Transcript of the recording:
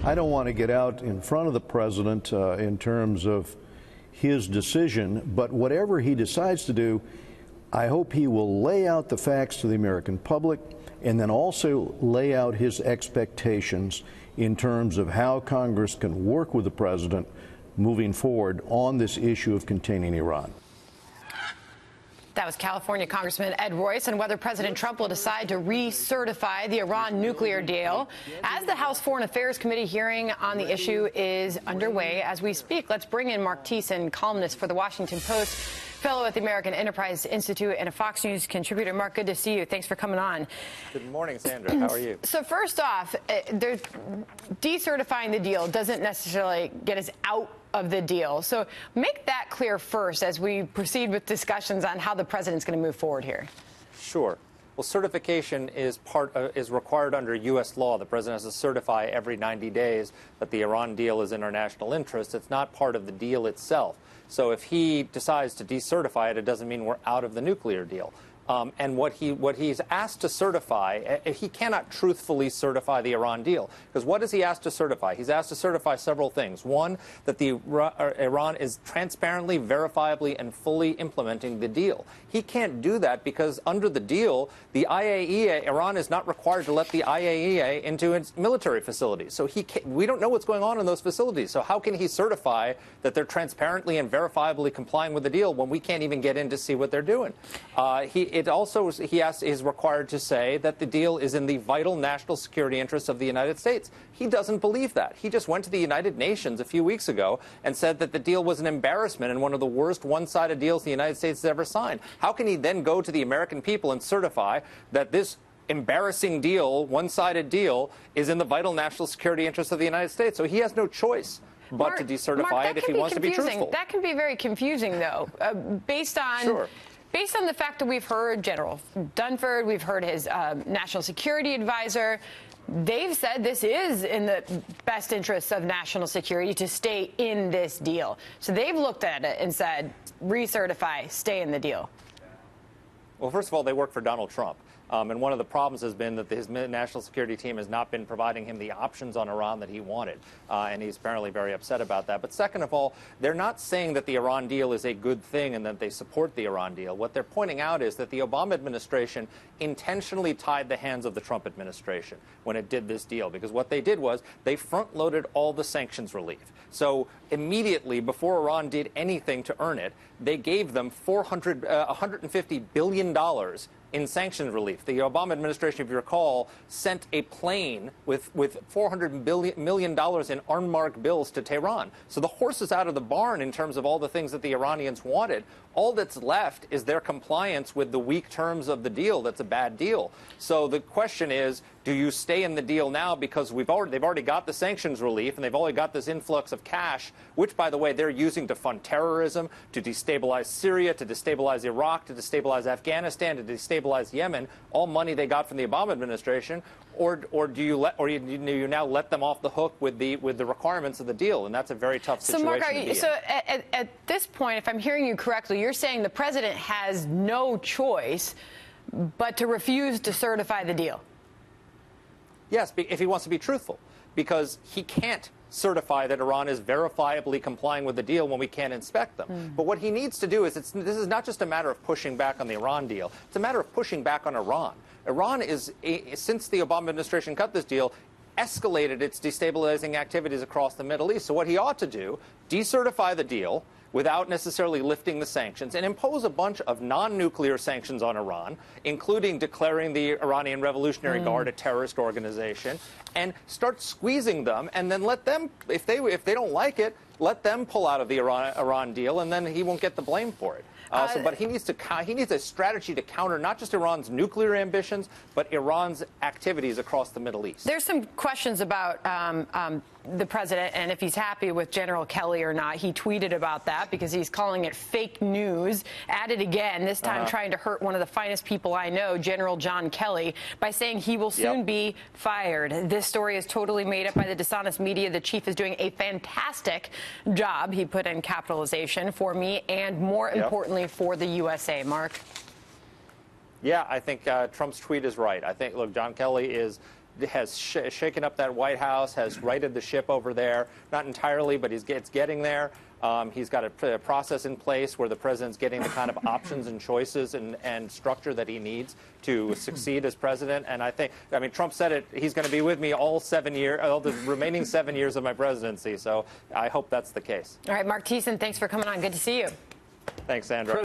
I don't want to get out in front of the president in terms of his decision, but whatever he decides to do, I hope he will lay out the facts to the American public and then also lay out his expectations in terms of how Congress can work with the president moving forward on this issue of containing Iran. That was California Congressman Ed Royce on whether President Trump will decide to recertify the Iran nuclear deal. As the House Foreign Affairs Committee hearing on the issue is underway as we speak, let's bring in Marc Thiessen, columnist for the Washington Post, fellow at the American Enterprise Institute, and a Fox News contributor. Marc, good to see you. Thanks for coming on. Good morning, Sandra. How are you? So first off, decertifying the deal doesn't necessarily get us out of the deal. So make that clear first as we proceed with discussions on how the president's going to move forward here. Sure. Well, certification is required under U.S. law. The president has to certify every 90 days that the Iran deal is in our national interest. It's not part of the deal itself. So if he decides to decertify it, it doesn't mean we're out of the nuclear deal. And what he's asked to certify, he cannot truthfully certify the Iran deal. Because what is he asked to certify? He's asked to certify several things. One, that Iran is transparently, verifiably, and fully implementing the deal. He can't do that because under the deal, the IAEA, Iran is not required to let the IAEA into its military facilities. So we don't know what's going on in those facilities. So how can he certify that they're transparently and verifiably complying with the deal when we can't even get in to see what they're doing? He is required to say that the deal is in the vital national security interests of the United States. He doesn't believe that. He just went to the United Nations a few weeks ago and said that the deal was an embarrassment and one of the worst one-sided deals the United States has ever signed. How can he then go to the American people and certify that this embarrassing deal, one-sided deal, is in the vital national security interests of the United States? So he has no choice but to decertify it if he wants to be truthful. That can be very confusing, though, based on... Sure. Based on the fact that we've heard General Dunford, we've heard his national security advisor, they've said this is in the best interests of national security to stay in this deal. So they've looked at it and said, recertify, stay in the deal. Well, first of all, they work for Donald Trump. And one of the problems has been that his national security team has not been providing him the options on Iran that he wanted. And he's apparently very upset about that. But second of all, they're not saying that the Iran deal is a good thing and that they support the Iran deal. What they're pointing out is that the Obama administration intentionally tied the hands of the Trump administration when it did this deal. Because what they did was they front-loaded all the sanctions relief. So immediately before Iran did anything to earn it, they gave them $150 billion in sanctions relief. The Obama administration, if you recall, sent a plane with $400 million in unmarked bills to Tehran. So the horse is out of the barn in terms of all the things that the Iranians wanted. All that's left is their compliance with the weak terms of the deal. That's a bad deal. So the question is, do you stay in the deal now because they've already got the sanctions relief and they've already got this influx of cash, which, by the way, they're using to fund terrorism, to destabilize Syria, to destabilize Iraq, to destabilize Afghanistan, to destabilize Yemen, all money they got from the Obama administration, or do you now let them off the hook with the requirements of the deal? And that's a very tough situation. So, Marc, at this point, if I'm hearing you correctly, you're saying the president has no choice but to refuse to certify the deal. Yes, if he wants to be truthful, because he can't certify that Iran is verifiably complying with the deal when we can't inspect them. But what he needs to do is, this is not just a matter of pushing back on the Iran deal. It's a matter of pushing back on Iran. Iran is, since the Obama administration cut this deal, escalated its destabilizing activities across the Middle East. So what he ought to do, decertify the deal without necessarily lifting the sanctions, and impose a bunch of non-nuclear sanctions on Iran, including declaring the Iranian Revolutionary Guard a terrorist organization, and start squeezing them, and then let them, if they don't like it, let them pull out of the Iran deal, and then he won't get the blame for it. But he needs a strategy to counter not just Iran's nuclear ambitions, but Iran's activities across the Middle East. There's some questions about the president and if he's happy with General Kelly or not. He tweeted about that because he's calling it fake news. At it again, this time trying to hurt one of the finest people I know, General John Kelly, by saying he will soon be fired. This story is totally made up by the dishonest media. The chief is doing a fantastic job, he put in capitalization, for me and more importantly for the USA. Marc? Yeah, I think Trump's tweet is right. I think, look, John Kelly is has shaken up that White House, has righted the ship over there. Not entirely, but it's getting there. He's got a process in place where the president's getting the kind of options and choices and structure that he needs to succeed as president. And I mean, Trump said it, he's going to be with me all the remaining 7 years of my presidency. So I hope that's the case. All right, Marc Thiessen, thanks for coming on. Good to see you. Thanks, Sandra.